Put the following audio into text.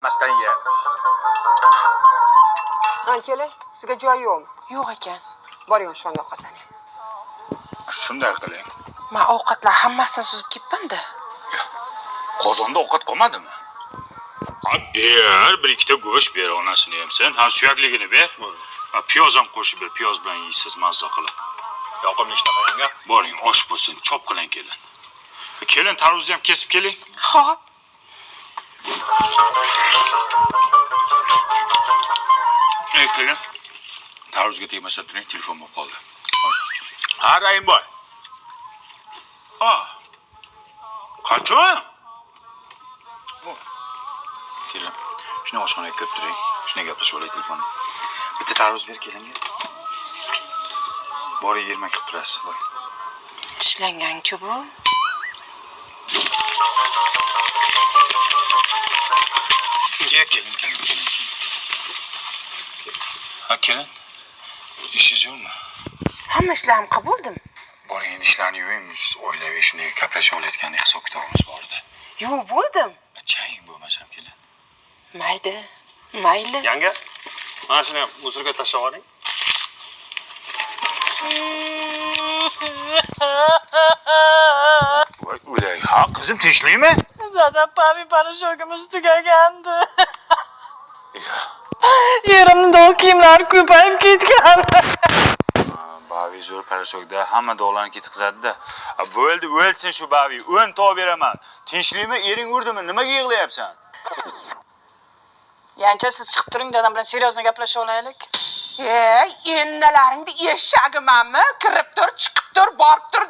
Masdan ye. Keling, sizga joy yo'qmi? Yo'q ekan. Boring oshxonaga ovqatlaning. Shunday qiling. Men ovqatlar hammasini suzib ketdim-da. Qozonda ovqat qolmadimi? Ha, ber, bir ikkita go'sht ber, onasini ham sen. Ha, suyakligini ber. Ha, piyoz ham qo'shib ber, piyoz bilan yeysiz mazza qilib. Yoqimli ishtaqa yanga. Boring, osh bo'lsin, chop qiling kelin. Kelin, tarvuzni ham kesib keling. Xo'p. Kelin. Tarvuzga tegmasa turing, telefon bo'lib qoldi. Hozir. Ha, Rayimboy. Qachon? Kelin, shuni oshxonaga kirib turing. Shunday gaplashib olay telefonda. Bitta tarvuz ber kelinga. Boring, yemak qilib turasiz, boring. Tishlangan-ku bu. Kelin. Ha, kelin. İşiniz yo'qmi? Hamma ishlarim qabuldim. Boring, endi ishlarni yuvamiz, o'ylab shunday gaplashib olayotgandek hisob kitobimiz bor edi. Yo'q, bo'ldim. Chang bo'lmasam kelin. Mayli. Yanga, mana shuni ham musorga tashlab oling. Voy, o'lay. Ha, qizim tinchlikmi? Zaten pavi parashyogimiz tugagandi. Yerimda dog' kiyimlar ko'payib ketgan. Bavi zo'r parashokda hamma dog'larni ketqizadi-da. Bo'ldi, o'lsin shu Bavi. 10 tog' beraman. Tinchlikmi? Ering urdimi? Nimaga yig'layapsan? Yancha siz chiqib turing, dadam bilan seriozno gaplashib olaylik. Endalaringni eshag'imanmi? Kirib tur, chiqib tur, borib tur.